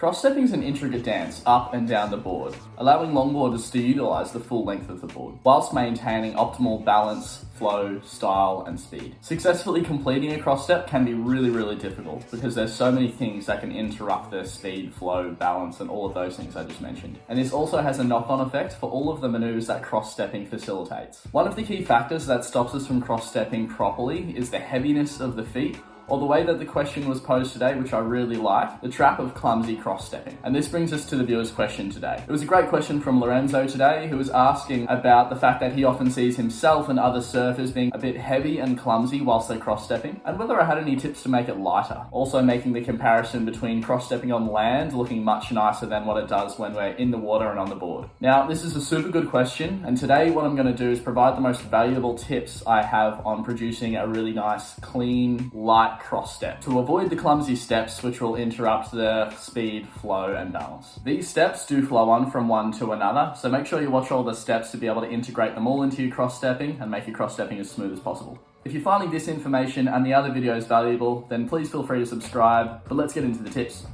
Cross-stepping is an intricate dance up and down the board, allowing longboarders to utilise the full length of the board, whilst maintaining optimal balance, flow, style, and speed. Successfully completing a cross-step can be really difficult because there's so many things that can interrupt the speed, flow, balance, and all of those things I just mentioned. And this also has a knock-on effect for all of the manoeuvres that cross-stepping facilitates. One of the key factors that stops us from cross-stepping properly is the heaviness of the feet, or the way that the question was posed today, which I really like, the trap of clumsy cross-stepping. And this brings us to the viewer's question today. It was a great question from Lorenzo today, who was asking about the fact that he often sees himself and other surfers being a bit heavy and clumsy whilst they're cross-stepping, and whether I had any tips to make it lighter. Also making the comparison between cross-stepping on land looking much nicer than what it does when we're in the water and on the board. Now, this is a super good question, and today what I'm going to do is provide the most valuable tips I have on producing a really nice, clean, light cross step to avoid the clumsy steps which will interrupt the speed, flow, and balance. These steps do flow on from one to another, so make sure you watch all the steps to be able to integrate them all into your cross stepping and make your cross stepping as smooth as possible. If you're finding this information and the other videos valuable, then please feel free to subscribe, but let's get into the tips.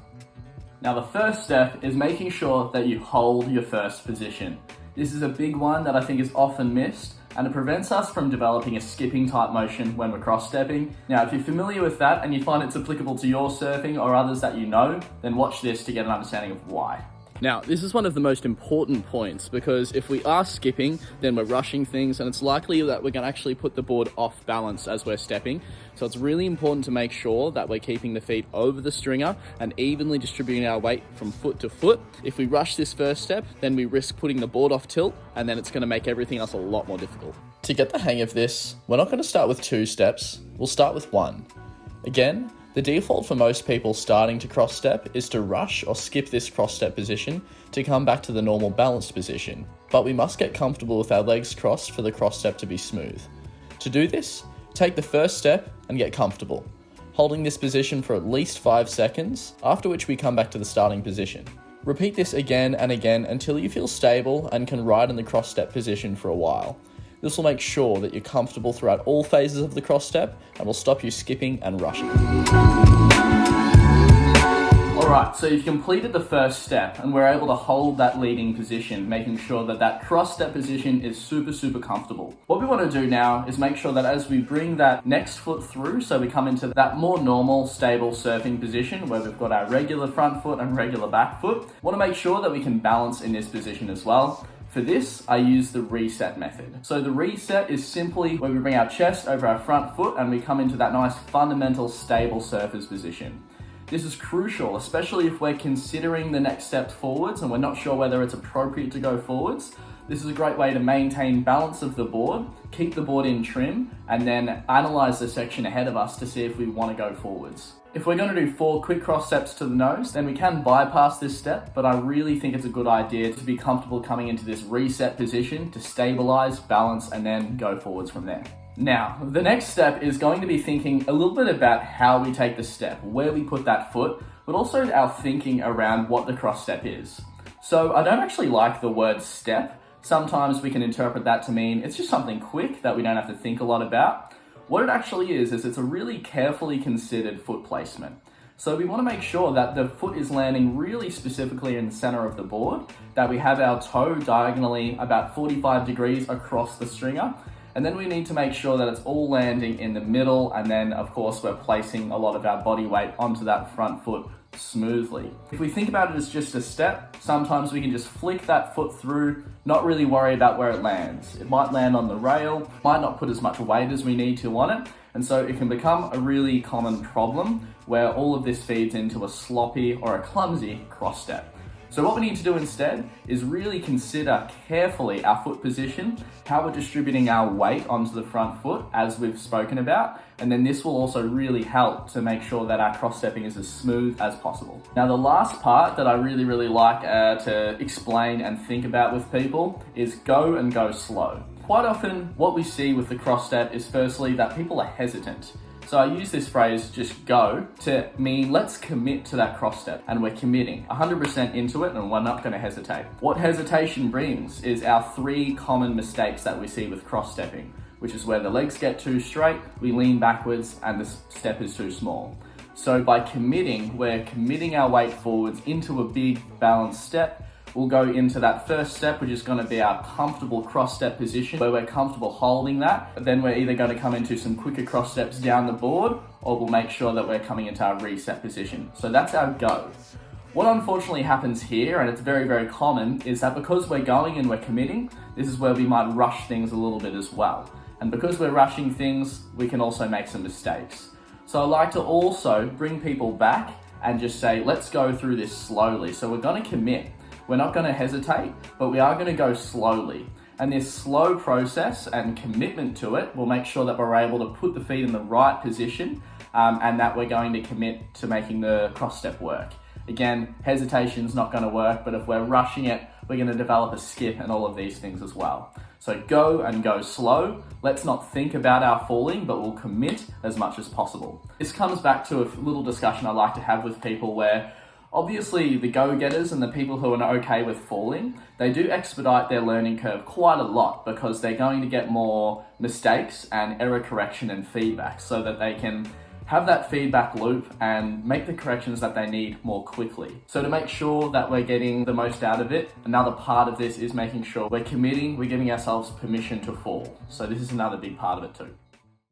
Now, the first step is making sure that you hold your first position. This is a big one that I think is often missed, and it prevents us from developing a skipping type motion when we're cross-stepping. Now, if you're familiar with that and you find it's applicable to your surfing or others that you know, then watch this to get an understanding of why. Now, this is one of the most important points because if we are skipping, then we're rushing things and it's likely that we're going to actually put the board off balance as we're stepping. So it's really important to make sure that we're keeping the feet over the stringer and evenly distributing our weight from foot to foot. If we rush this first step, then we risk putting the board off tilt and then it's going to make everything else a lot more difficult. To get the hang of this, we're not going to start with 2 steps, we'll start with 1. Again, the default for most people starting to cross step is to rush or skip this cross step position to come back to the normal balanced position, but we must get comfortable with our legs crossed for the cross step to be smooth. To do this, take the first step and get comfortable, holding this position for at least 5 seconds, after which we come back to the starting position. Repeat this again and again until you feel stable and can ride in the cross step position for a while. This will make sure that you're comfortable throughout all phases of the cross step and will stop you skipping and rushing. Alright, so you've completed the first step and we're able to hold that leading position, making sure that that cross step position is super comfortable. What we want to do now is make sure that as we bring that next foot through, so we come into that more normal, stable surfing position where we've got our regular front foot and regular back foot, we want to make sure that we can balance in this position as well. For this, I use the reset method. So the reset is simply where we bring our chest over our front foot and we come into that nice fundamental stable surfer's position. This is crucial, especially if we're considering the next step forwards and we're not sure whether it's appropriate to go forwards. This is a great way to maintain balance of the board, keep the board in trim, and then analyze the section ahead of us to see if we want to go forwards. If we're going to do 4 quick cross steps to the nose, then we can bypass this step, but I really think it's a good idea to be comfortable coming into this reset position to stabilize, balance, and then go forwards from there. Now, the next step is going to be thinking a little bit about how we take the step, where we put that foot, but also our thinking around what the cross step is. So I don't actually like the word step. Sometimes we can interpret that to mean it's just something quick that we don't have to think a lot about. What it actually is it's a really carefully considered foot placement. So we want to make sure that the foot is landing really specifically in the center of the board, that we have our toe diagonally about 45 degrees across the stringer, and then we need to make sure that it's all landing in the middle, and then of course we're placing a lot of our body weight onto that front foot smoothly. If we think about it as just a step, sometimes we can just flick that foot through, not really worry about where it lands. It might land on the rail, might not put as much weight as we need to on it, and so it can become a really common problem where all of this feeds into a sloppy or a clumsy cross step. So what we need to do instead is really consider carefully our foot position, how we're distributing our weight onto the front foot as we've spoken about, and then this will also really help to make sure that our cross-stepping is as smooth as possible. Now the last part that I really like to explain and think about with people is go and go slow. Quite often what we see with the cross-step is firstly that people are hesitant. So I use this phrase, just go, to mean let's commit to that cross step, and we're committing 100% into it and we're not going to hesitate. What hesitation brings is our 3 common mistakes that we see with cross stepping, which is where the legs get too straight, we lean backwards, and the step is too small. So by committing, we're committing our weight forwards into a big balanced step. We'll go into that first step, which is going to be our comfortable cross step position, where we're comfortable holding that. Then we're either going to come into some quicker cross steps down the board, or we'll make sure that we're coming into our reset position. So that's our go. What unfortunately happens here, and it's very, very common, is that because we're going and we're committing, this is where we might rush things a little bit as well. And because we're rushing things, we can also make some mistakes. So I like to also bring people back and just say, let's go through this slowly. So we're going to commit. We're not going to hesitate, but we are going to go slowly. And this slow process and commitment to it will make sure that we're able to put the feet in the right position and that we're going to commit to making the cross step work. Again, hesitation's not going to work, but if we're rushing it, we're going to develop a skip and all of these things as well. So go and go slow. Let's not think about our falling, but we'll commit as much as possible. This comes back to a little discussion I like to have with people where obviously the go-getters and the people who are okay with falling, they do expedite their learning curve quite a lot because they're going to get more mistakes and error correction and feedback so that they can have that feedback loop and make the corrections that they need more quickly. So to make sure that we're getting the most out of it, another part of this is making sure we're committing, we're giving ourselves permission to fall. So this is another big part of it too.